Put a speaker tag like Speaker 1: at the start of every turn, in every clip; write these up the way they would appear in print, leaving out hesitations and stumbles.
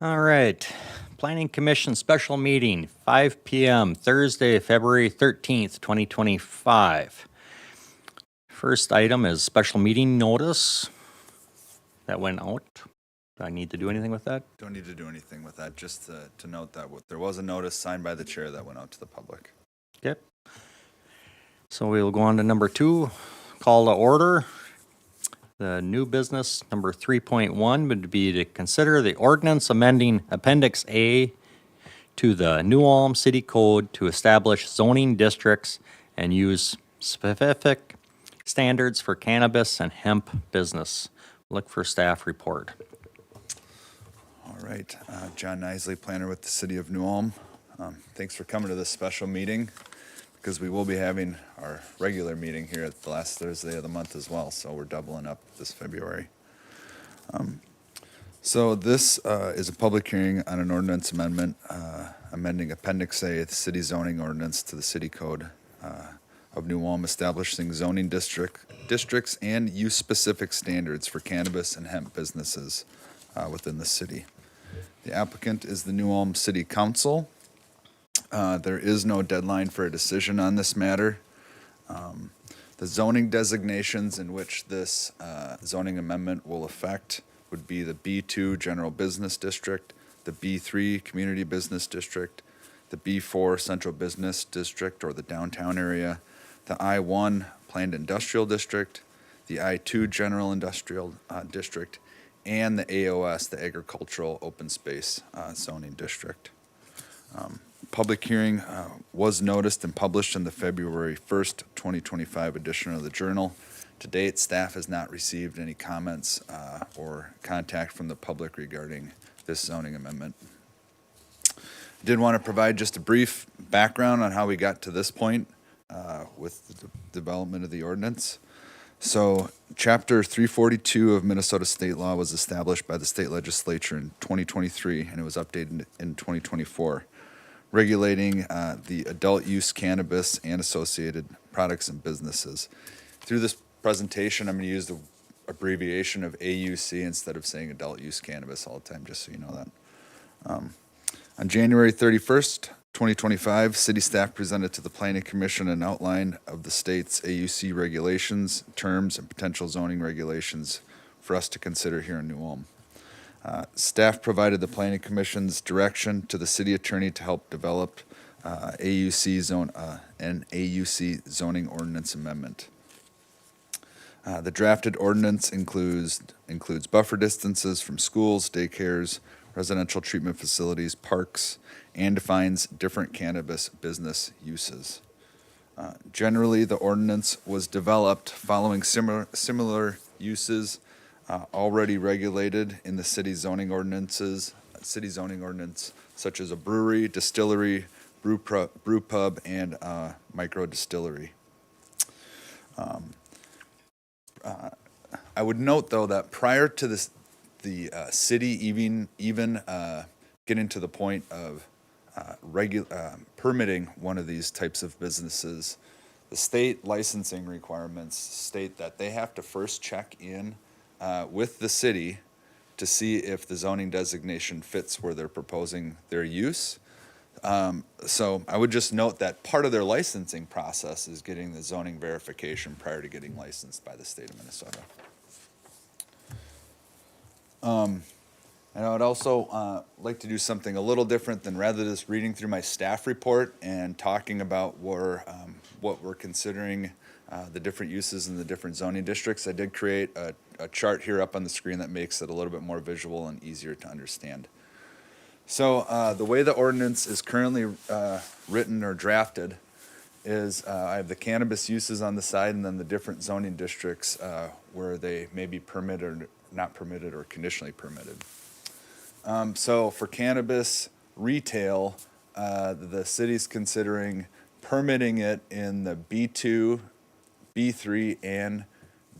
Speaker 1: All right. Planning Commission special meeting, 5 p.m., Thursday, February 13th, 2025. First item is special meeting notice that went out. Do I need to do anything with that?
Speaker 2: Don't need to do anything with that, just to note that there was a notice signed by the chair that went out to the public.
Speaker 1: Okay. So we will go on to number 2, call to order. The new business, number 3.1, would be to consider the ordinance amending Appendix A to the New Ulm City Code to establish zoning districts and use specific standards for cannabis and hemp business. Look for staff report.
Speaker 2: All right, John Nisley, planner with the city of New Ulm. Thanks for coming to this special meeting, because we will be having our regular meeting here at the last Thursday of the month as well, so we're doubling up this February. So this is a public hearing on an ordinance amendment, amending Appendix A of the city zoning ordinance to the city code of New Ulm, establishing zoning districts and use-specific standards for cannabis and hemp businesses within the city. The applicant is the New Ulm City Council. There is no deadline for a decision on this matter. The zoning designations in which this zoning amendment will affect would be the B2 General Business District, the B3 Community Business District, the B4 Central Business District or the downtown area, the I1 Planned Industrial District, the I2 General Industrial District, and the AOS, the Agricultural Open Space Zoning District. Public hearing was noticed and published in the February 1st, 2025 edition of the Journal. To date, staff has not received any comments or contact from the public regarding this zoning amendment. I did want to provide just a brief background on how we got to this point with the development of the ordinance. So, Chapter 342 of Minnesota state law was established by the state legislature in 2023, and it was updated in 2024, regulating the adult use cannabis and associated products and businesses. Through this presentation, I'm going to use the abbreviation of AUC instead of saying adult use cannabis all the time, just so you know that. On January 31st, 2025, city staff presented to the Planning Commission an outline of the state's AUC regulations, terms, and potential zoning regulations for us to consider here in New Ulm. Staff provided the Planning Commission's direction to the city attorney to help develop an AUC zoning ordinance amendment. The drafted ordinance includes buffer distances from schools, daycares, residential treatment facilities, parks, and defines different cannabis business uses. Generally, the ordinance was developed following similar uses already regulated in the city zoning ordinance, such as a brewery, distillery, brew pub, and micro distillery. I would note, though, that prior to this, the city even getting to the point of permitting one of these types of businesses, the state licensing requirements state that they have to first check in with the city to see if the zoning designation fits where they're proposing their use. So I would just note that part of their licensing process is getting the zoning verification prior to getting licensed by the state of Minnesota. And I would also like to do something a little different than rather just reading through my staff report and talking about what we're considering the different uses in the different zoning districts. I did create a chart here up on the screen that makes it a little bit more visual and easier to understand. So the way the ordinance is currently written or drafted is I have the cannabis uses on the side and then the different zoning districts where they may be permitted or not permitted or conditionally permitted. So for cannabis retail, the city's considering permitting it in the B2, B3, and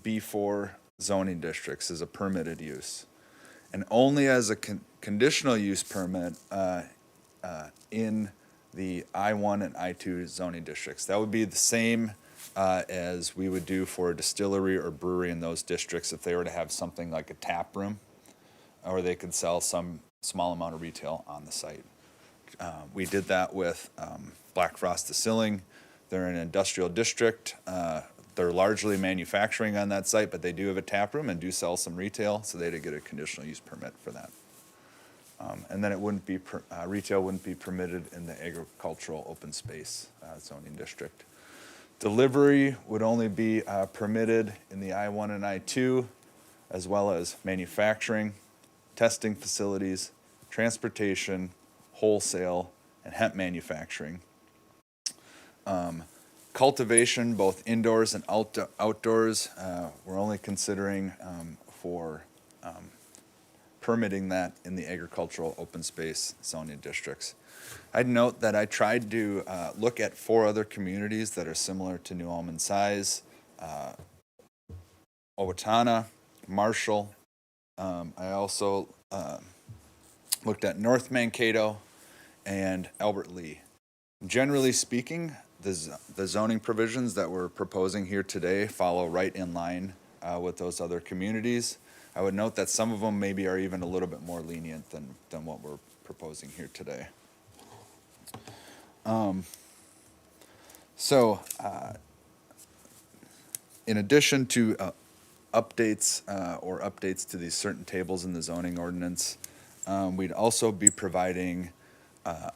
Speaker 2: B4 zoning districts as a permitted use, and only as a conditional use permit in the I1 and I2 zoning districts. That would be the same as we would do for a distillery or brewery in those districts if they were to have something like a tap room, or they could sell some small amount of retail on the site. We did that with Black Frost Distilling. They're an industrial district. They're largely manufacturing on that site, but they do have a tap room and do sell some retail, so they did get a conditional use permit for that. And then it wouldn't be, retail wouldn't be permitted in the agricultural open space zoning district. Delivery would only be permitted in the I-1 and I-2, as well as manufacturing, testing facilities, transportation, wholesale, and hemp manufacturing. Cultivation, both indoors and outdoors, we're only considering for permitting that in the agricultural open space zoning districts. I'd note that I tried to look at 4 other communities that are similar to New Ulm in size: Owatonna, Marshall. I also looked at North Mankato and Albert Lee. Generally speaking, the zoning provisions that we're proposing here today follow right in line with those other communities. I would note that some of them maybe are even a little bit more lenient than what we're proposing here today. In addition to updates to these certain tables in the zoning ordinance, we'd also be providing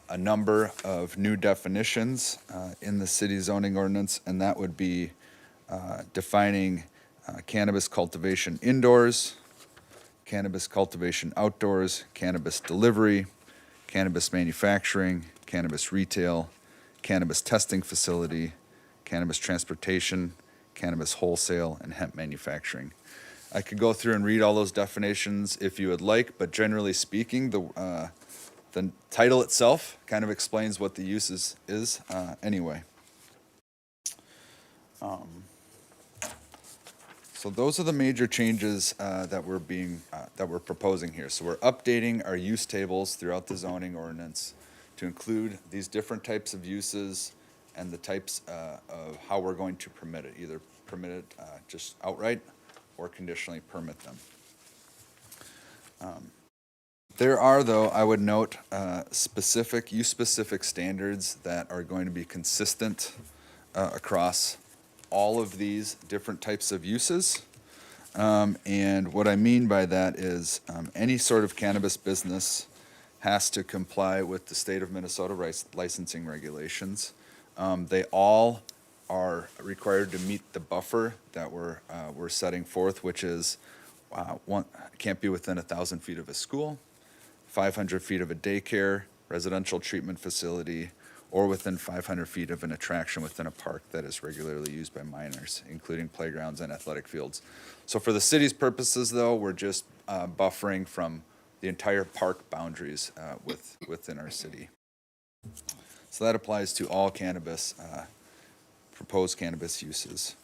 Speaker 2: a number of new definitions in the city zoning ordinance, and that would be defining cannabis cultivation indoors, cannabis cultivation outdoors, cannabis delivery, cannabis manufacturing, cannabis retail, cannabis testing facility, cannabis transportation, cannabis wholesale, and hemp manufacturing. I could go through and read all those definitions if you would like, but generally speaking, the title itself kind of explains what the use is anyway. So those are the major changes that we're proposing here. So we're updating our use tables throughout the zoning ordinance to include these different types of uses and the types of how we're going to permit it, either permit it just outright or conditionally permit them. There are, though, I would note, use-specific standards that are going to be consistent across all of these different types of uses. And what I mean by that is any sort of cannabis business has to comply with the state of Minnesota licensing regulations. They all are required to meet the buffer that we're setting forth, which is can't be within 1,000 feet of a school, 500 feet of a daycare, residential treatment facility, or within 500 feet of an attraction within a park that is regularly used by minors, including playgrounds and athletic fields. So for the city's purposes, though, we're just buffering from the entire park boundaries within our city. So that applies to all cannabis, proposed cannabis uses.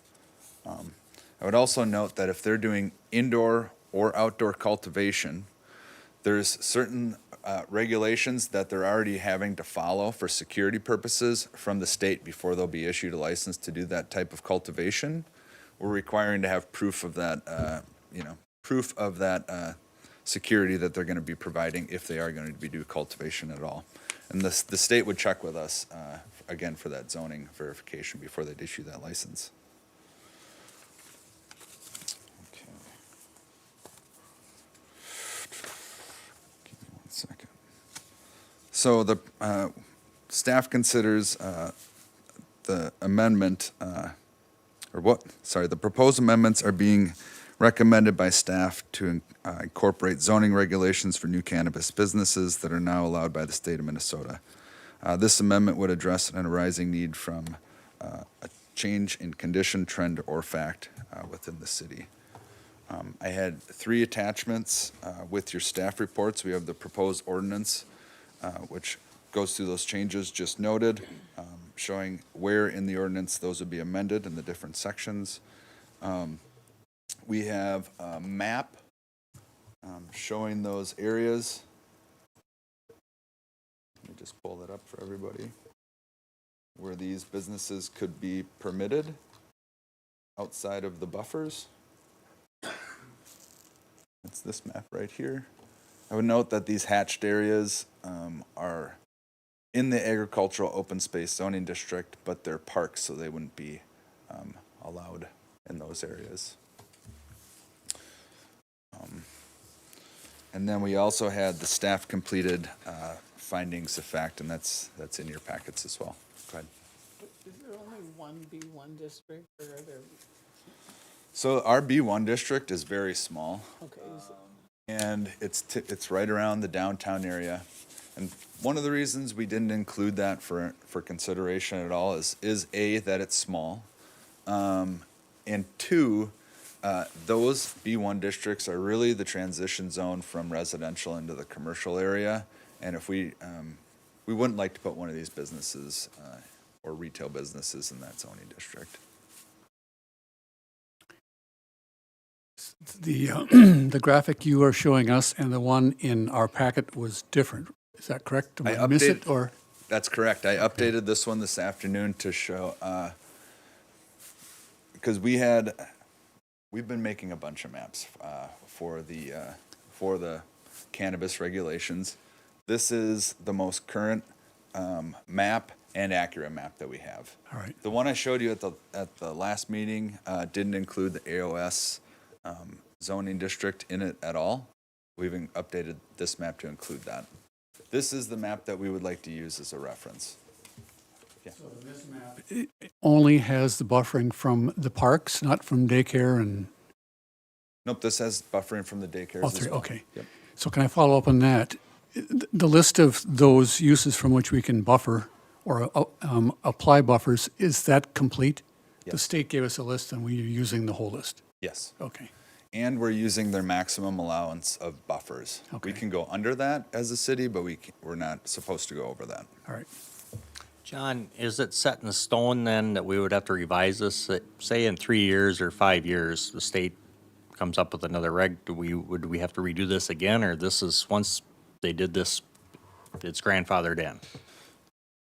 Speaker 2: I would also note that if they're doing indoor or outdoor cultivation, there's certain regulations that they're already having to follow for security purposes from the state before they'll be issued a license to do that type of cultivation. We're requiring to have proof of that, security that they're going to be providing if they are going to be doing cultivation at all. And the state would check with us, again, for that zoning verification before they'd issue that license. Okay. Give me 1 second. So the staff considers the amendment, the proposed amendments are being recommended by staff to incorporate zoning regulations for new cannabis businesses that are now allowed by the state of Minnesota. This amendment would address an arising need from a change in condition, trend, or fact within the city. I had 3 attachments with your staff reports. We have the proposed ordinance, which goes through those changes just noted, showing where in the ordinance those would be amended in the different sections. We have a map showing those areas. Let me just pull that up for everybody. Where these businesses could be permitted outside of the buffers. It's this map right here. I would note that these hatched areas are in the agricultural open space zoning district, but they're parks, so they wouldn't be allowed in those areas. And then we also had the staff completed findings of fact, and that's in your packets as well. Go ahead.
Speaker 3: Is there only one B1 district, or are there,
Speaker 2: So our B1 district is very small,
Speaker 3: okay,
Speaker 2: and it's right around the downtown area. And one of the reasons we didn't include that for consideration at all is A, that it's small, and two, those B1 districts are really the transition zone from residential into the commercial area. And if we wouldn't like to put one of these businesses or retail businesses in that zoning district.
Speaker 4: The, the graphic you are showing us and the one in our packet was different. Is that correct? Did
Speaker 2: I
Speaker 4: I miss it,
Speaker 2: updated-
Speaker 4: or?
Speaker 2: That's correct. I updated this one this afternoon to show, because we've been making a bunch of maps for the cannabis regulations. This is the most current map and accurate map that we have.
Speaker 4: All right.
Speaker 2: The one I showed you at the last meeting didn't include the AOS zoning district in it at all. We've updated this map to include that. This is the map that we would like to use as a reference.
Speaker 4: It only has the buffering from the parks, not from daycare and,
Speaker 2: Nope, this has buffering from the daycares as well.
Speaker 4: okay.
Speaker 2: Yep.
Speaker 4: So can I follow up on that? The list of those uses from which we can buffer or apply buffers, is that complete? The
Speaker 2: Yes.
Speaker 4: state gave us a list and we are using the whole list.
Speaker 2: Yes.
Speaker 4: Okay.
Speaker 2: And we're using their maximum allowance of buffers.
Speaker 4: Okay.
Speaker 2: We can go under that as a city, but we're not supposed to go over that.
Speaker 4: All right.
Speaker 1: John, is it set in stone then that we would have to revise this? Say in 3 years or 5 years, the state comes up with another reg, would we have to redo this again? Or this is, once they did this, it's grandfathered in?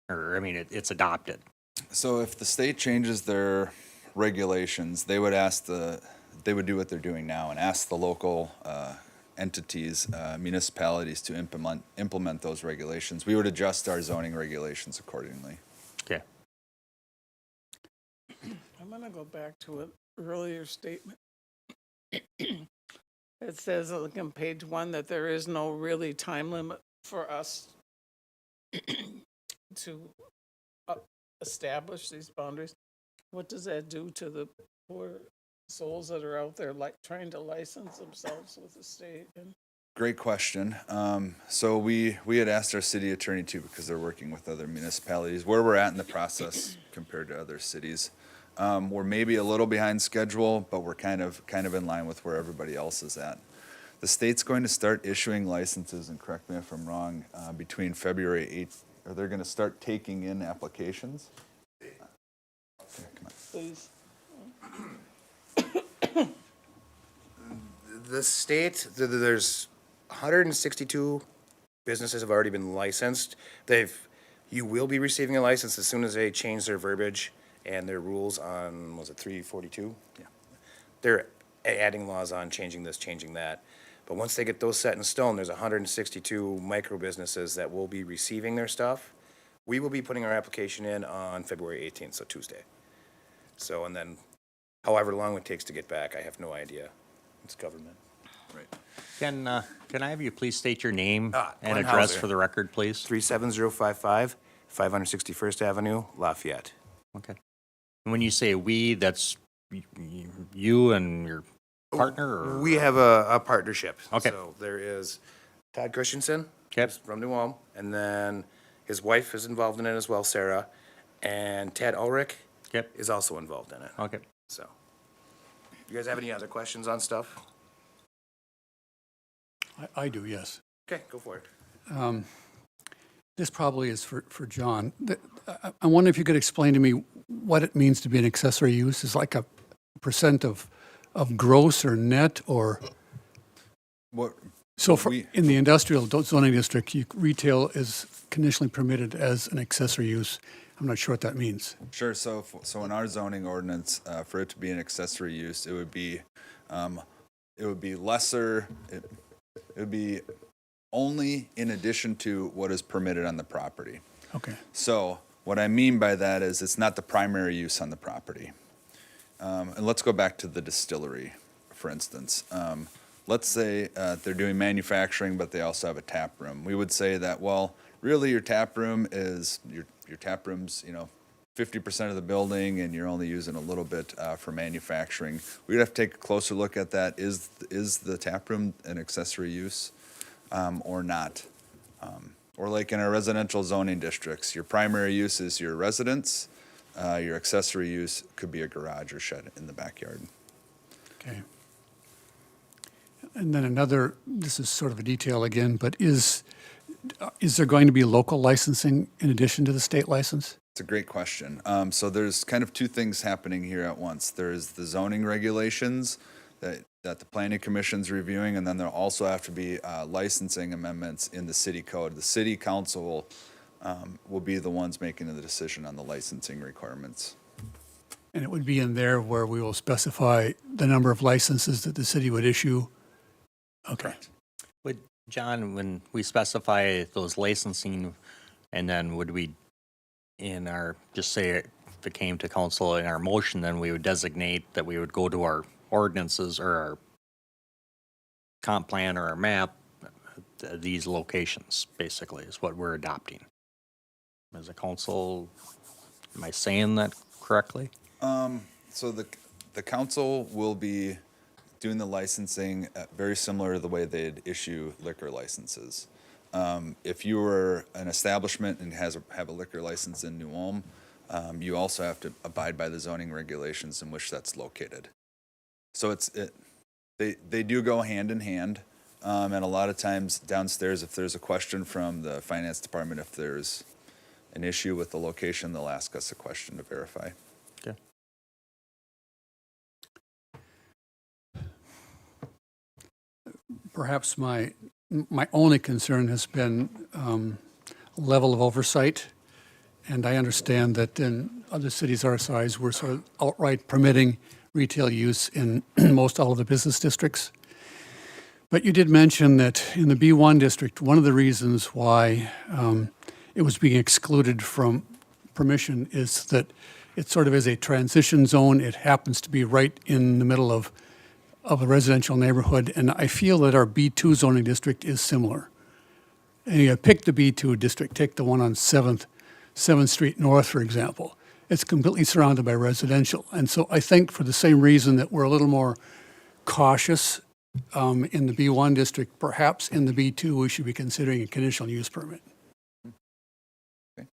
Speaker 1: Or, I mean, it's adopted?
Speaker 2: So if the state changes their regulations, they would they would do what they're doing now and ask the local entities, municipalities to implement those regulations. We would adjust our zoning regulations accordingly.
Speaker 1: Okay.
Speaker 3: I'm gonna go back to an earlier statement. It says, like on page 1, that there is no really time limit for us to establish these boundaries. What does that do to the poor souls that are out there, like, trying to license themselves with the state? And
Speaker 2: Great question. So we had asked our city attorney too, because they're working with other municipalities, where we're at in the process compared to other cities. We're maybe a little behind schedule, but we're kind of in line with where everybody else is at. The state's going to start issuing licenses, and correct me if I'm wrong, between February 8th, or they're going to start taking in applications. Okay, come on.
Speaker 3: please,
Speaker 5: The state, there's 162 businesses have already been licensed. You will be receiving a license as soon as they change their verbiage and their rules on, was it 342?
Speaker 2: Yeah.
Speaker 5: They're adding laws on changing this, changing that. But once they get those set in stone, there's 162 micro businesses that will be receiving their stuff. We will be putting our application in on February 18th, so Tuesday. So, and then however long it takes to get back, I have no idea. It's government.
Speaker 2: Right.
Speaker 1: Can I have you please state your name and
Speaker 5: Glenn
Speaker 1: address
Speaker 5: Hauser.
Speaker 1: for the record, please?
Speaker 5: 37055, 561st Avenue, Lafayette.
Speaker 1: Okay. And when you say "we," that's you and your partner, or?
Speaker 5: We have a partnership.
Speaker 1: Okay.
Speaker 5: So there is Todd Christensen.
Speaker 1: Okay.
Speaker 5: who's from New Ulm, and then his wife is involved in it as well, Sarah, and Ted Ulrich
Speaker 1: Yep.
Speaker 5: is also involved in it.
Speaker 1: Okay.
Speaker 5: So, you guys have any other questions on stuff?
Speaker 4: I do, yes.
Speaker 5: Okay, go for it.
Speaker 4: This probably is for John. I wonder if you could explain to me what it means to be an accessory use. Is like a percent of gross or net, or
Speaker 2: What,
Speaker 4: so for,
Speaker 2: We-
Speaker 4: in the industrial zoning district, retail is conditionally permitted as an accessory use. I'm not sure what that means.
Speaker 2: Sure. So in our zoning ordinance, for it to be an accessory use, it would be lesser. It would be only in addition to what is permitted on the property.
Speaker 4: Okay.
Speaker 2: So what I mean by that is it's not the primary use on the property. And let's go back to the distillery, for instance. Let's say they're doing manufacturing, but they also have a tap room. We would say that, well, really your tap room is, your tap room's, 50% of the building and you're only using a little bit for manufacturing. We'd have to take a closer look at that. Is the tap room an accessory use or not? Or like in our residential zoning districts, your primary use is your residence. Your accessory use could be a garage or shed in the backyard.
Speaker 4: Okay. And then another, this is sort of a detail again, but is there going to be local licensing in addition to the state license?
Speaker 2: It's a great question. So there's kind of two things happening here at once. There's the zoning regulations that the planning commission's reviewing, and then there'll also have to be licensing amendments in the city code. The city council will be the ones making the decision on the licensing requirements.
Speaker 4: And it would be in there where we will specify the number of licenses that the city would issue? Okay.
Speaker 1: Would, John, when we specify those licensing, and then would we, in our, just say if it came to council in our motion, then we would designate that we would go to our ordinances or our comp plan or our map, these locations, basically, is what we're adopting. As a council, am I saying that correctly?
Speaker 2: So the council will be doing the licensing very similar to the way they'd issue liquor licenses. If you were an establishment and have a liquor license in New Ulm, you also have to abide by the zoning regulations in which that's located. So they do go hand in hand. And a lot of times downstairs, if there's a question from the finance department, if there's an issue with the location, they'll ask us a question to verify.
Speaker 1: Okay.
Speaker 4: Perhaps my only concern has been level of oversight. And I understand that in other cities our size, we're sort of outright permitting retail use in most all of the business districts. But you did mention that in the B1 district, one of the reasons why it was being excluded from permission is that it sort of is a transition zone. It happens to be right in the middle of a residential neighborhood. And I feel that our B2 zoning district is similar. And you pick the B2 district, take the one on 7th Street North, for example. It's completely surrounded by residential. And so I think for the same reason that we're a little more cautious in the B1 district, perhaps in the B2, we should be considering a conditional use permit.
Speaker 2: Okay.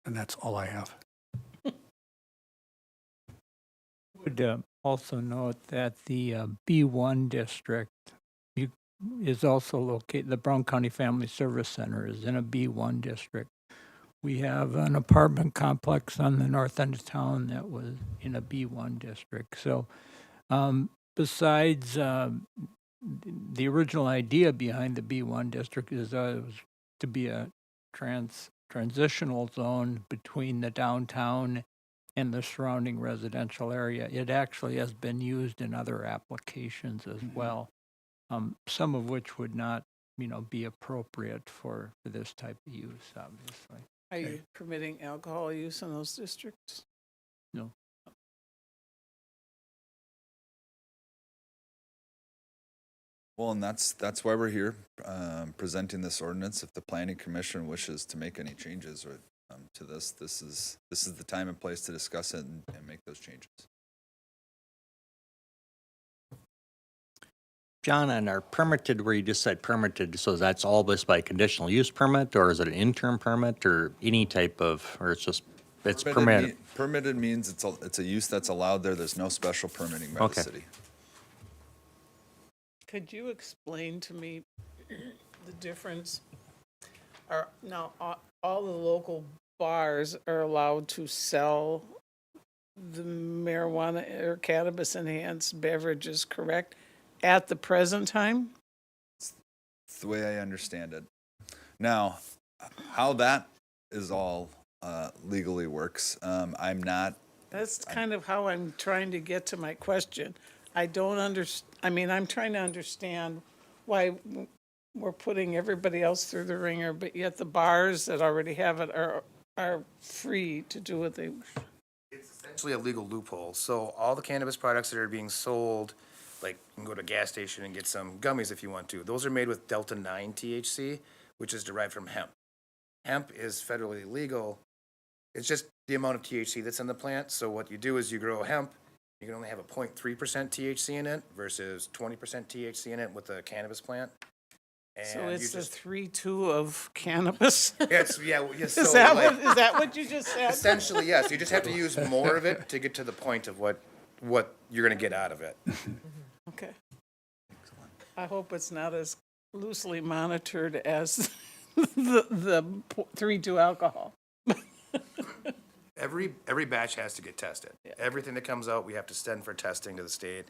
Speaker 4: And that's all I have.
Speaker 6: Would also note that the B1 district is also located, the Brown County Family Service Center is in a B1 district. We have an apartment complex on the north end of town that was in a B1 district. So besides the original idea behind the B1 district is it was to be a transitional zone between the downtown and the surrounding residential area. It actually has been used in other applications as well, some of which would not, be appropriate for this type of use, obviously.
Speaker 3: Are you permitting alcohol use in those districts?
Speaker 6: No.
Speaker 2: Well, and that's why we're here, presenting this ordinance. If the planning commission wishes to make any changes or to this is the time and place to discuss it and make those changes.
Speaker 1: John, on our permitted, where you just said permitted, so that's all this by conditional use permit, or is it an interim permit, or any type of, or it's permitted?
Speaker 2: Permitted means it's a use that's allowed there. There's no special permitting by the
Speaker 1: Okay.
Speaker 2: city.
Speaker 3: Could you explain to me the difference? Now, all the local bars are allowed to sell the marijuana or cannabis enhanced beverages, correct? At the present time?
Speaker 2: It's the way I understand it. Now, how that is all legally works, I'm not.
Speaker 3: That's kind of how I'm trying to get to my question. I don't I mean, I'm trying to understand why we're putting everybody else through the ringer, but yet the bars that already have it are free to do what they,
Speaker 5: Essentially a legal loophole. So all the cannabis products that are being sold, like you can go to a gas station and get some gummies if you want to. Those are made with Delta 9 THC, which is derived from hemp. Hemp is federally legal. It's just the amount of THC that's in the plant. So what you do is you grow hemp, you can only have a 0.3% THC in it versus 20% THC in it with a cannabis plant.
Speaker 3: so
Speaker 5: And
Speaker 3: it's
Speaker 5: you
Speaker 3: the
Speaker 5: just,
Speaker 3: 3-2 of cannabis?
Speaker 5: so
Speaker 3: Is that
Speaker 5: like,
Speaker 3: is that what you just said?
Speaker 5: essentially, yes, you just have to use more of it to get to the point of what you're gonna get out of it.
Speaker 3: Okay. I hope it's not as loosely monitored as the 3-2 alcohol.
Speaker 5: Every batch has to get tested. Everything that comes out, we have to send for testing to the state.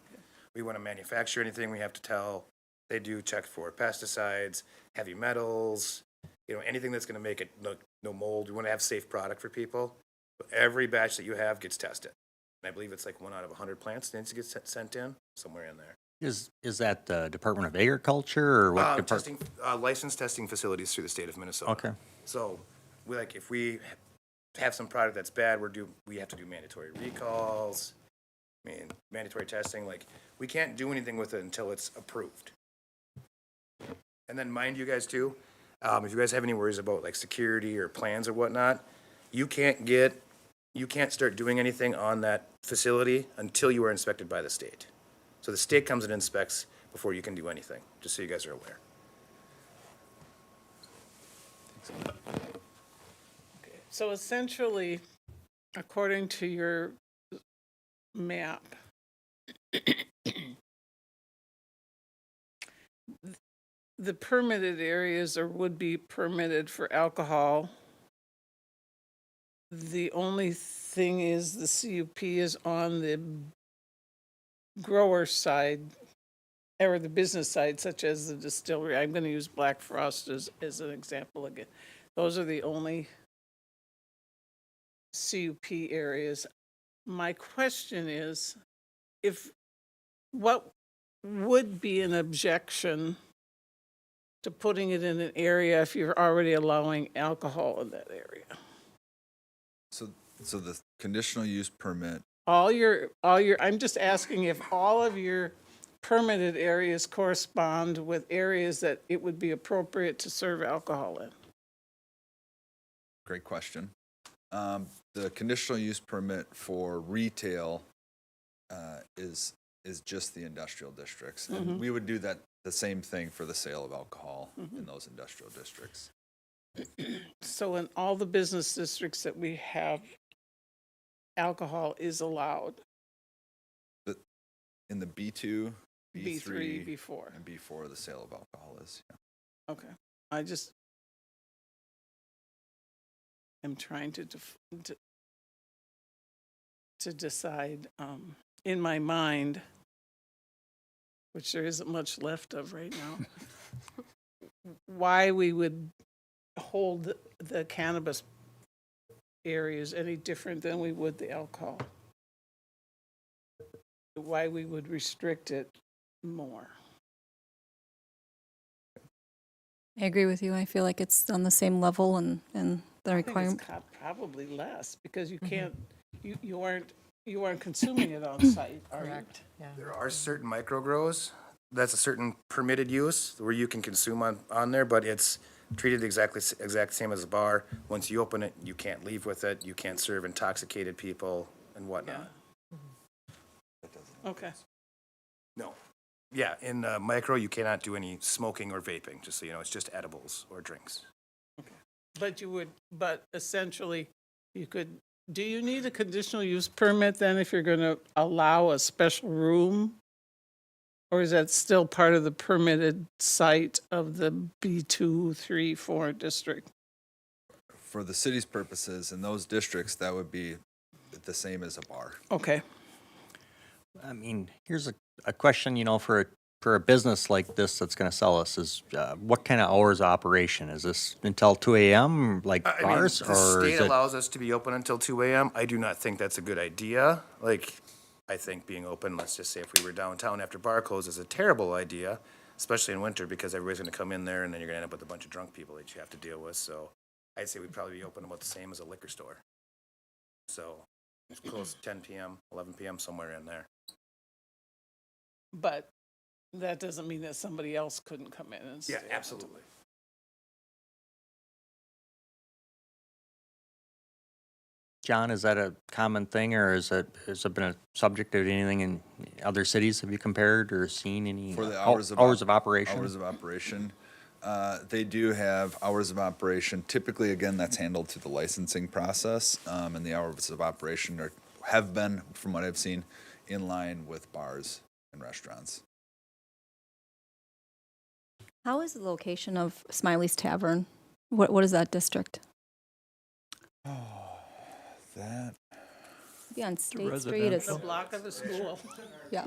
Speaker 5: We want to manufacture anything, we have to tell. They do check for pesticides, heavy metals, anything that's going to make it look no mold. We want to have safe product for people. So every batch that you have gets tested. And I believe it's like 1 out of 100 plants that needs to get sent in, somewhere in there.
Speaker 1: Is that the Department of Agriculture or what department?
Speaker 5: Testing, licensed testing facilities through the state of Minnesota.
Speaker 1: Okay.
Speaker 5: So, if we have some product that's bad, we have to do mandatory recalls. I mean, mandatory testing. Like, we can't do anything with it until it's approved. And then, mind you guys too, if you guys have any worries about like security or plans or whatnot, you can't start doing anything on that facility until you are inspected by the state. So the state comes and inspects before you can do anything, just so you guys are aware.
Speaker 3: So essentially, according to your map, the permitted areas or would be permitted for alcohol. The only thing is the CUP is on the grower side or the business side, such as the distillery. I'm going to use Black Frost as an example again. Those are the only CUP areas. My question is, what would be an objection to putting it in an area if you're already allowing alcohol in that area?
Speaker 2: So the conditional use permit,
Speaker 3: I'm just asking if all of your permitted areas correspond with areas that it would be appropriate to serve alcohol in.
Speaker 2: great question. The conditional use permit for retail is just the industrial districts. And we would do the same thing for the sale of alcohol in those industrial districts.
Speaker 3: So in all the business districts that we have, alcohol is allowed,
Speaker 2: In the B2,
Speaker 3: B3,
Speaker 2: B3,
Speaker 3: B4.
Speaker 2: and B4, the sale of alcohol is. Yeah.
Speaker 3: Okay, I just am trying to decide in my mind, which there isn't much left of right now, why we would hold the cannabis areas any different than we would the alcohol. Why we would restrict it more.
Speaker 7: I agree with you. I feel like it's on the same level and the
Speaker 3: I think
Speaker 7: requirement.
Speaker 3: it's probably less because you can't, you aren't consuming it on site, are you?
Speaker 8: Correct, yeah.
Speaker 5: There are certain micro grows, that's a certain permitted use where you can consume on there, but it's treated exact same as a bar. Once you open it, you can't leave with it, you can't serve intoxicated people and
Speaker 3: Yeah.
Speaker 5: whatnot.
Speaker 3: Okay,
Speaker 5: No. Yeah, in micro, you cannot do any smoking or vaping, just so you know, it's just edibles or drinks.
Speaker 3: but essentially, do you need a conditional use permit then if you're gonna allow a special room? Or is that still part of the permitted site of the B2, 3, 4 district?
Speaker 2: For the city's purposes, in those districts, that would be the same as a bar.
Speaker 3: Okay,
Speaker 1: I mean, here's a question, for a business like this that's going to sell us is what kind of hours of operation? Is this until 2 a.m. like
Speaker 5: I mean,
Speaker 1: bars
Speaker 5: the
Speaker 1: or
Speaker 5: state
Speaker 1: is it?
Speaker 5: allows us to be open until 2 a.m. I do not think that's a good idea. Like, I think being open, let's just say if we were downtown after bar close is a terrible idea, especially in winter, because everybody's gonna come in there and then you're gonna end up with a bunch of drunk people that you have to deal with, so I'd say we'd probably be open about the same as a liquor store. So, it's close to 10 PM, 11 PM, somewhere in there.
Speaker 3: But that doesn't mean that somebody else couldn't come in and stay.
Speaker 5: Yeah, absolutely.
Speaker 1: John, is that a common thing, or has it been a subject of anything in other cities? Have you compared or seen any?
Speaker 2: For the
Speaker 1: hours
Speaker 2: hours
Speaker 1: of operation?
Speaker 2: Hours of operation. They do have hours of operation. Typically, again, that's handled through the licensing process, and the hours of operation have been, from what I've seen, in line with bars and restaurants.
Speaker 7: How is the location of Smiley's Tavern? What is that district?
Speaker 2: That
Speaker 7: Be on State Street.
Speaker 6: residential.
Speaker 7: It's,
Speaker 3: The block of the school.
Speaker 7: yeah.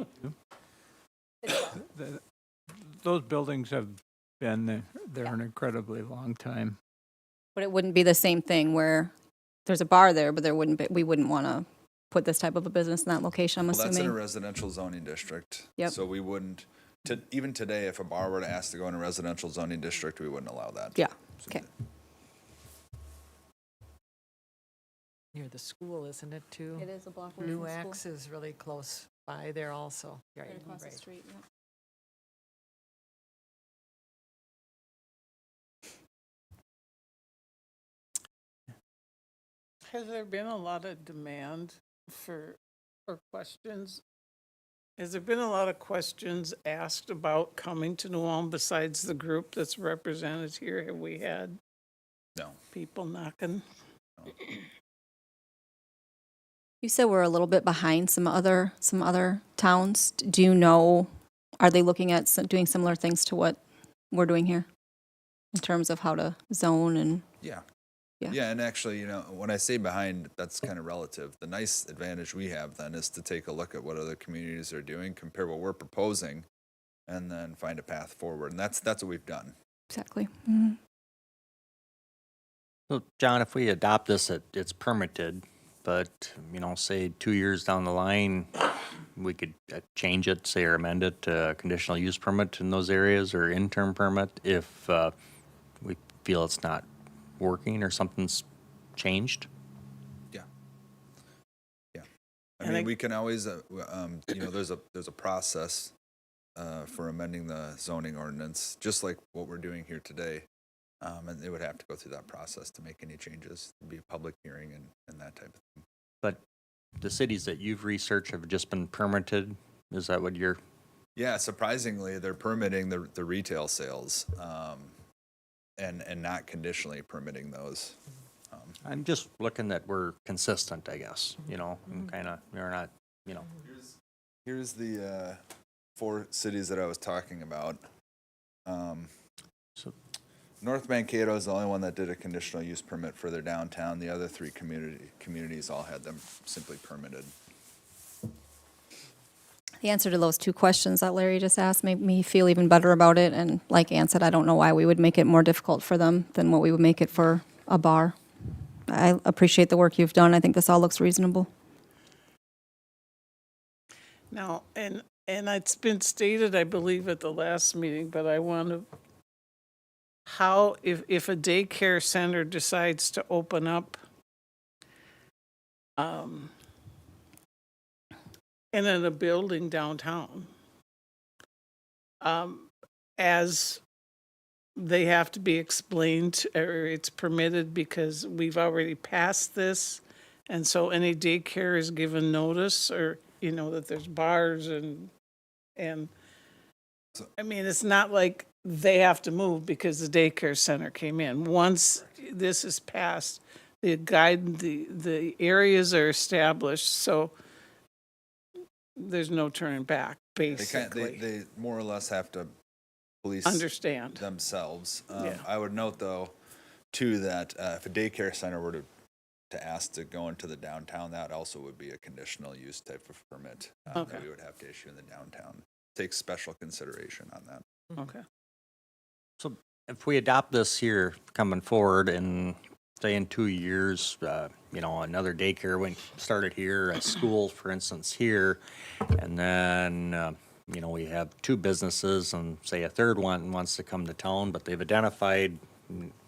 Speaker 6: Those buildings have been there an incredibly long time.
Speaker 7: But it wouldn't be the same thing where there's a bar there, but there wouldn't be, we wouldn't want to put this type of a business in that location, I'm
Speaker 2: Well, that's in a
Speaker 7: assuming.
Speaker 2: residential zoning district.
Speaker 7: Yep.
Speaker 2: So we wouldn't, even today, if a bar were to ask to go in a residential zoning district, we wouldn't allow that.
Speaker 7: Yeah, okay.
Speaker 8: Near the school, isn't it, too?
Speaker 7: It is a block away from
Speaker 8: New
Speaker 7: the school.
Speaker 8: X is really close by there also.
Speaker 7: Right across the street, yeah.
Speaker 3: Has there been a lot of demand for questions? Has there been a lot of questions asked about coming to New Ulm besides the group that's represented here? Have we had
Speaker 2: No.
Speaker 3: people knocking?
Speaker 7: You said we're a little bit behind some other towns. Do you know, are they looking at doing similar things to what we're doing here? In terms of how to zone and,
Speaker 2: Yeah.
Speaker 7: Yeah.
Speaker 2: Yeah, and actually, you know, when I say behind, that's kind of relative. The nice advantage we have then is to take a look at what other communities are doing, compare what we're proposing, and then find a path forward. And that's what we've done.
Speaker 7: exactly. Mhm.
Speaker 1: So, John, if we adopt this, it's permitted, but, say 2 years down the line, we could change it, say, or amend it to a conditional use permit in those areas, or interim permit if we feel it's not working or something's changed.
Speaker 2: Yeah. Yeah. I
Speaker 3: And
Speaker 2: mean,
Speaker 3: I-
Speaker 2: we can always, there's a process for amending the zoning ordinance, just like what we're doing here today. And it would have to go through that process to make any changes. It'd be a public hearing and that type of thing.
Speaker 1: But the cities that you've researched have just been permitted? Is that what you're?
Speaker 2: Yeah, surprisingly, they're permitting the retail sales, and not conditionally permitting those.
Speaker 1: I'm just looking that we're consistent, I guess, and kind of, we're not,
Speaker 2: Here's the 4 cities that I was talking about.
Speaker 1: So-
Speaker 2: North Mankato is the only one that did a conditional use permit for their downtown. The other 3 communities all had them simply permitted.
Speaker 7: The answer to those 2 questions that Larry just asked made me feel even better about it. And like Ann said, I don't know why we would make it more difficult for them than what we would make it for a bar. I appreciate the work you've done. I think this all looks reasonable.
Speaker 3: Now, and it's been stated, I believe, at the last meeting, but I want to, how, if a daycare center decides to open up in a building downtown, as they have to be explained, or it's permitted because we've already passed this, and so any daycare is given notice, or, that there's bars and, I mean, it's not like they have to move because the daycare center came in. Once this is passed, the areas are established, so there's no turning back, basically.
Speaker 2: They more or less have to police
Speaker 3: Understand.
Speaker 2: themselves.
Speaker 3: Yeah.
Speaker 2: I would note, though, too, that if a daycare center were to ask to go into the downtown, that also would be a conditional use type of permit
Speaker 3: Okay.
Speaker 2: that we would have to issue in the downtown. Take special consideration on that.
Speaker 3: Okay.
Speaker 1: So if we adopt this here coming forward and say in 2 years, another daycare went, started here, a school, for instance, here, and then, we have 2 businesses and say a third one wants to come to town, but they've identified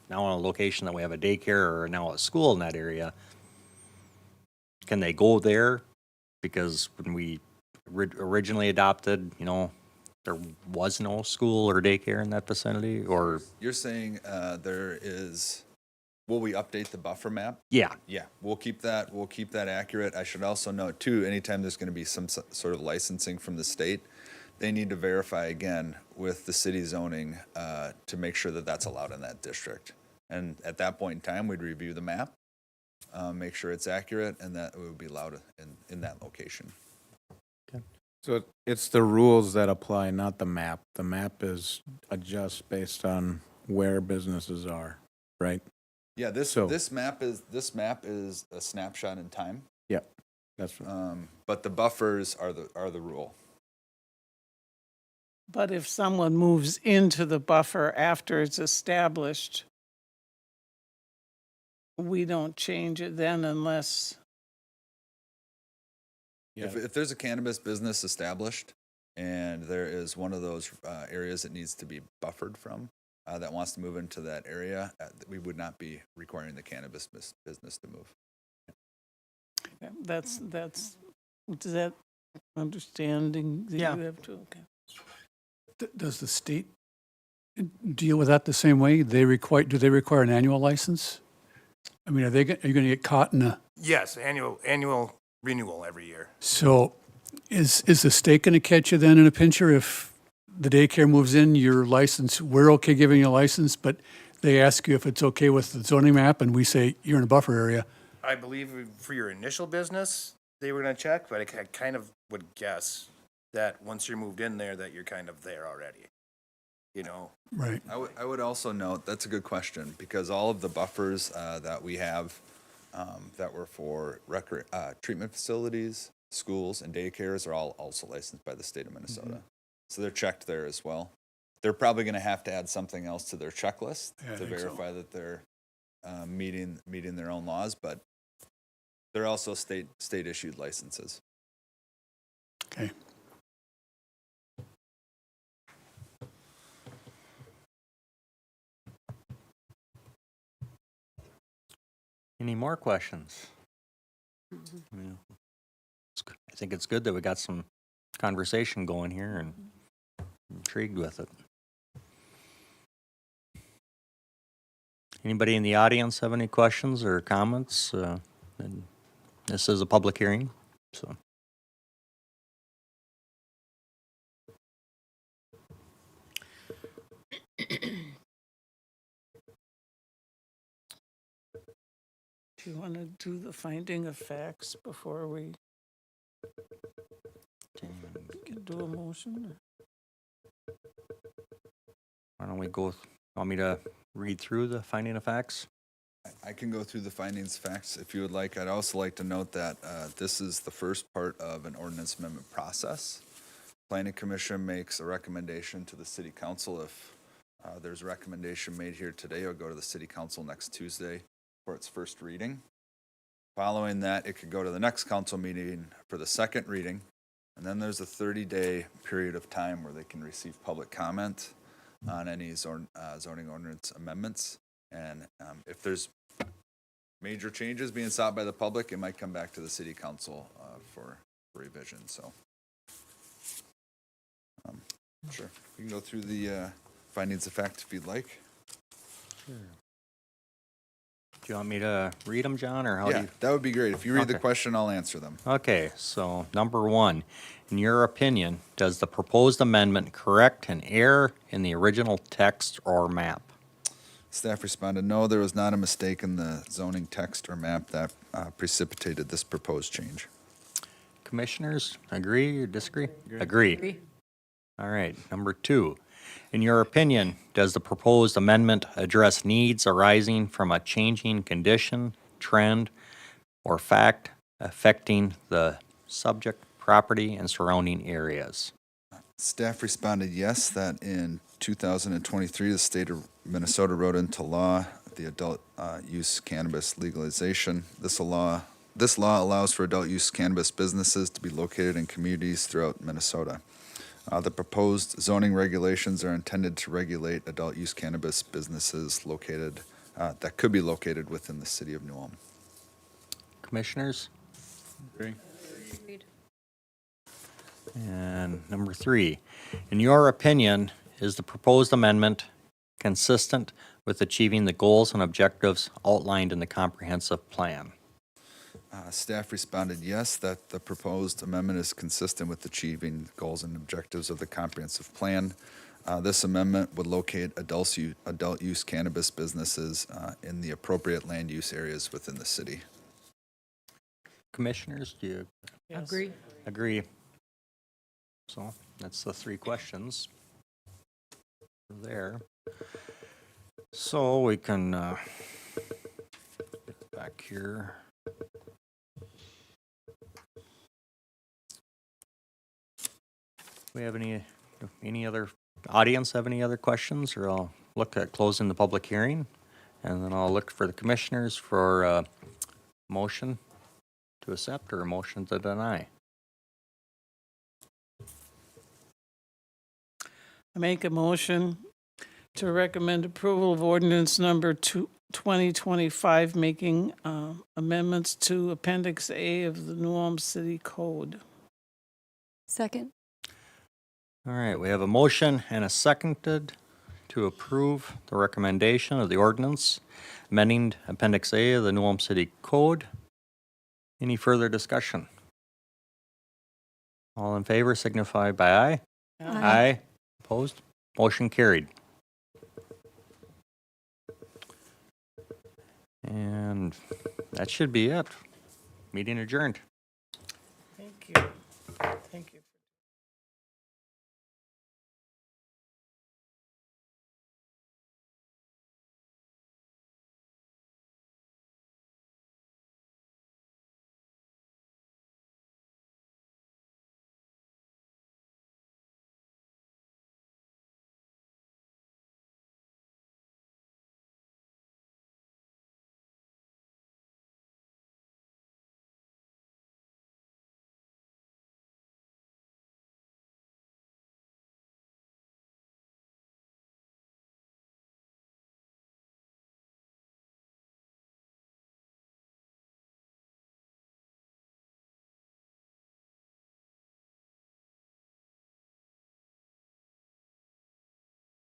Speaker 1: now on a location that we have a daycare or now a school in that area. Can they go there? Because when we originally adopted, there was no school or daycare in that vicinity, or,
Speaker 2: You're saying will we update the buffer map?
Speaker 1: yeah,
Speaker 2: Yeah, we'll keep that accurate. I should also note too, anytime there's going to be some sort of licensing from the state, they need to verify again with the city zoning to make sure that that's allowed in that district. And at that point in time, we'd review the map, make sure it's accurate, and that it would be allowed in that location.
Speaker 9: So it's the rules that apply, not the map. The map is adjust based on where businesses are, right?
Speaker 2: Yeah, this
Speaker 9: So-
Speaker 2: map is a snapshot in time,
Speaker 9: Yep. That's
Speaker 2: but the buffers are the rule.
Speaker 3: But if someone moves into the buffer after it's established, we don't change it then unless,
Speaker 9: yeah.
Speaker 2: If there's a cannabis business established and there is one of those areas that needs to be buffered from, that wants to move into that area, we would not be requiring the cannabis business to move.
Speaker 3: that's, does that understanding that
Speaker 1: Yeah.
Speaker 3: you have to, okay.
Speaker 4: Does the state deal with that the same way? Do they require an annual license? I mean, are you going to get caught in a,
Speaker 5: Yes, annual renewal every year.
Speaker 4: so is the state going to catch you then in a pincher if the daycare moves in, your license, we're okay giving you a license, but they ask you if it's okay with the zoning map and we say you're in a buffer area?
Speaker 5: I believe for your initial business, they were gonna check, but I kind of would guess that once you're moved in there, that you're kind of there already.
Speaker 4: Right.
Speaker 2: I would also note, that's a good question, because all of the buffers that we have that were for treatment facilities, schools, and daycares are all also licensed by the state of Minnesota. So they're checked there as well. They're probably going to have to add something else to their checklist
Speaker 4: Yeah, I
Speaker 2: to
Speaker 4: think so.
Speaker 2: verify that they're meeting their own laws, but they're also state issued licenses.
Speaker 4: Okay.
Speaker 1: any more questions? Yeah. I think it's good that we got some conversation going here and intrigued with it. Anybody in the audience have any questions or comments? And this is a public hearing, so.
Speaker 3: Do you want to do the finding of facts before we do a motion?
Speaker 1: Why don't we go, want me to read through the finding of facts?
Speaker 2: I can go through the findings, facts, if you would like. I'd also like to note that this is the first part of an ordinance amendment process. Planning Commission makes a recommendation to the City Council. If there's a recommendation made here today, it'll go to the City Council next Tuesday for its first reading. Following that, it could go to the next council meeting for the second reading. And then there's a 30-day period of time where they can receive public comment on any zoning ordinance amendments. And if there's major changes being sought by the public, it might come back to the City Council for revision, so. Sure, we can go through the findings of fact if you'd like.
Speaker 1: Do you want me to read them, John, or how do
Speaker 2: Yeah,
Speaker 1: you?
Speaker 2: that would be great. If you read the
Speaker 1: Okay.
Speaker 2: question, I'll answer them.
Speaker 1: Okay, so number one, in your opinion, does the proposed amendment correct an error in the original text or map?
Speaker 2: Staff responded, no, there was not a mistake in the zoning text or map that precipitated this proposed change.
Speaker 1: Commissioners, agree or disagree? Agree. All right, number two, in your opinion, does the proposed amendment address needs arising from a changing condition, trend, or fact affecting the subject property and surrounding areas?
Speaker 2: Staff responded yes, that in 2023, the state of Minnesota wrote into law the adult use cannabis legalization. This law allows for adult use cannabis businesses to be located in communities throughout Minnesota. The proposed zoning regulations are intended to regulate adult use cannabis businesses located, that could be located within the city of New Ulm.
Speaker 1: Commissioners?
Speaker 9: Agree.
Speaker 1: And number 3, in your opinion, is the proposed amendment consistent with achieving the goals and objectives outlined in the comprehensive plan?
Speaker 2: Staff responded yes, that the proposed amendment is consistent with achieving goals and objectives of the comprehensive plan. This amendment would locate adult use cannabis businesses in the appropriate land use areas within the city.
Speaker 1: Commissioners, do you
Speaker 3: Yes.
Speaker 8: Agree.
Speaker 1: agree? So that's the 3 questions there. So we can get back here. We have any other audience have any other questions, or I'll look at closing the public hearing, and then I'll look for the commissioners for a motion to accept or a motion to deny.
Speaker 3: I make a motion to recommend approval of ordinance number 2025, making amendments to Appendix A of the New Ulm City Code.
Speaker 7: Second?
Speaker 1: All right, we have a motion and a seconded to approve the recommendation of the ordinance amending Appendix A of the New Ulm City Code. Any further discussion? All in favor signify by aye. Aye. Opposed? Motion carried. And that should be it. Meeting adjourned.
Speaker 3: Thank you.